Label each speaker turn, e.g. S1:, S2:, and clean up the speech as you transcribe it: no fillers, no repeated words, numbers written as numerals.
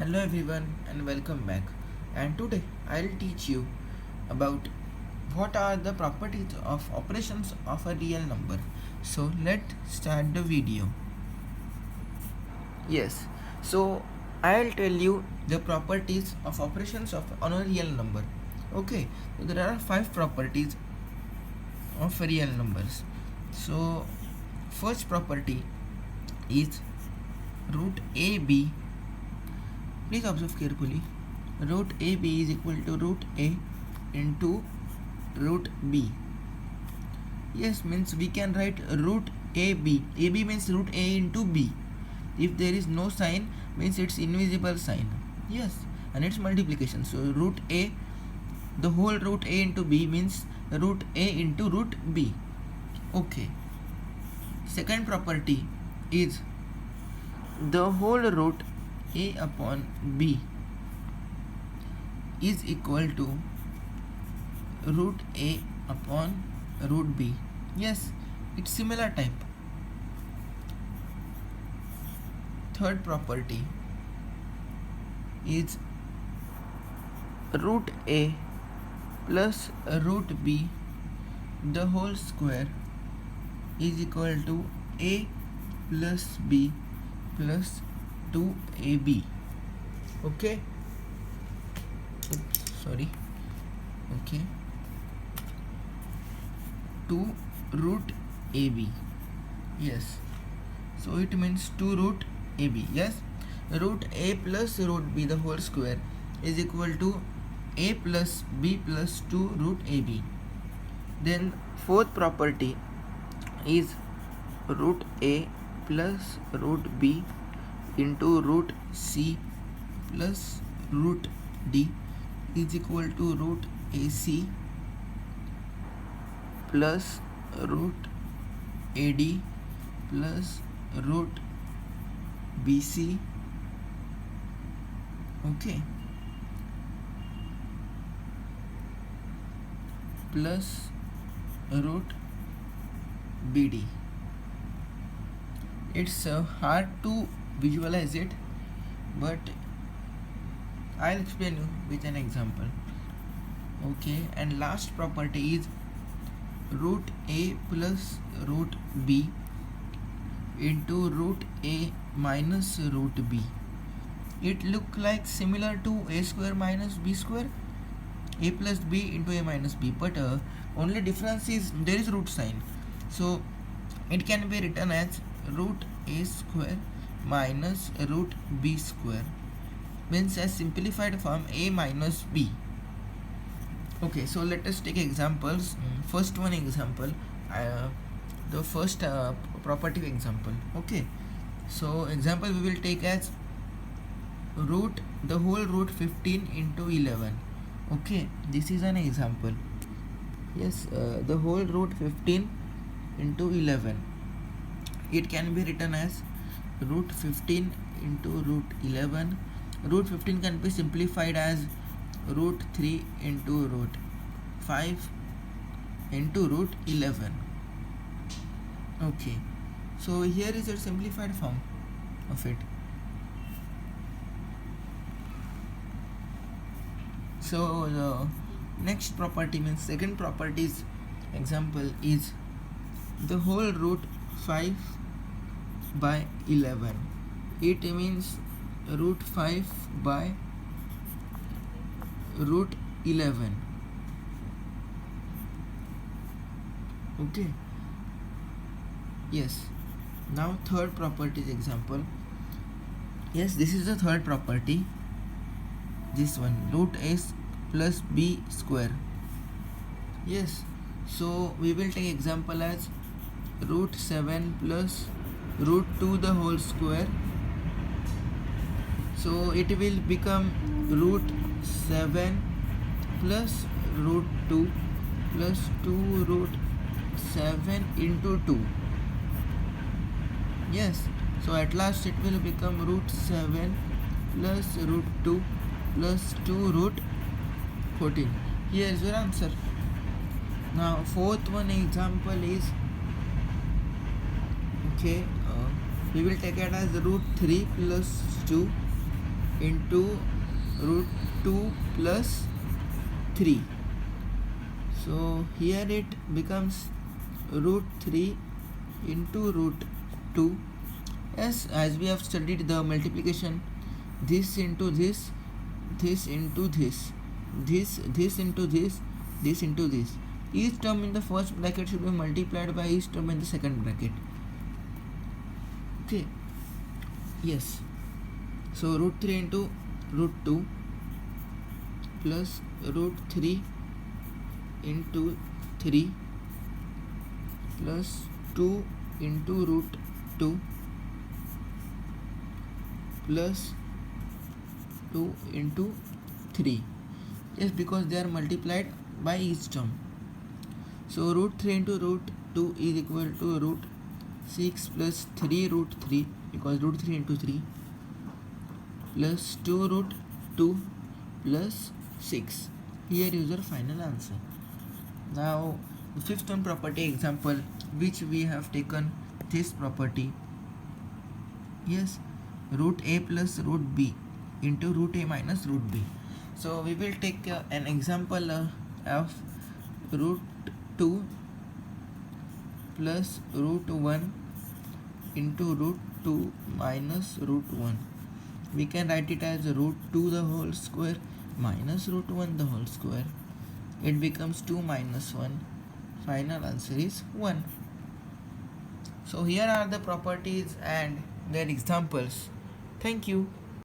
S1: Hello everyone and welcome back. And today I'll teach you about what are the properties of operations of a real number. So let's start the video. Yes. So I'll tell you the properties of operations of on a real number. Okay. So there are 5 properties of real numbers. So first property is root AB. Please observe carefully. Root AB is equal to root A into root B. Yes, means we can write root AB. AB means root A into B. If there is no sign, means it's invisible sign. Yes, and it's multiplication. So root A, the whole root A into B means root A into root B. Okay. Second property is the whole root A upon B is equal to root A upon root B. Yes, it's similar type. Third property is root A plus root B the whole square is equal to A plus B plus 2AB. Okay. Oops, sorry. Okay. 2 root AB. Yes. So it means 2 root AB. Yes. Root A plus root B the whole square is equal to A plus B plus 2 root AB. Then fourth property is root A plus root B into root C plus root D is equal to root AC plus root AD plus root BC. Okay, plus root BD. It's hard to visualize it, but I'll explain you with an example. Okay, and last property is root A plus root B into root A minus root B. It look like similar to A square minus B square, A plus B into A minus B, but only difference is there is root sign. So it can be written as root A square minus root B square, means as simplified form A minus B. Okay, so let us take examples. First one example, the first property example. Okay, so example we will take as root the whole root 15 into 11. Okay, this is an example. Yes, the whole root 15 into 11. It can be written as root 15 into root 11. Root 15 can be simplified as root 3 into root 5 into root 11. Okay, so here is a simplified form of it. So the next property means second properties example is the whole root 5 by 11. It means root 5 by root 11. Okay. Yes. Now third properties example. Yes, this is the third property. This one, root A plus B square. Yes. So we will take example as root 7 plus root 2 the whole square. So it will become root 7 plus root 2 plus 2 root 7 into 2. Yes, so at last it will become root 7 plus root 2 plus 2 root 14. Here is your answer. Now fourth one example is, okay, we will take it as root 3 plus 2 into root 2 plus 3. So here it becomes root 3 into root 2. Yes, as we have studied the multiplication, this into this, this into this, this into this into this. Each term in the first bracket should be multiplied by each term in the second bracket. Okay. Yes. So root 3 into root 2 plus root 3 into 3 plus 2 into root 2 plus 2 into 3. Yes, because they are multiplied by each term. So root 3 into root 2 is equal to root 6 plus 3 root 3, because root 3 into 3, plus 2 root 2 plus 6. Here is your final answer. Now the fifth one property example, which we have taken this property. Yes, root a plus root b into root a minus root b. So we will take an example of root 2 plus root 1 into root 2 minus root 1. We can write it as root 2 the whole square minus root 1 the whole square. It becomes 2 minus 1. Final answer is 1. So here are the properties and their examples. Thank you.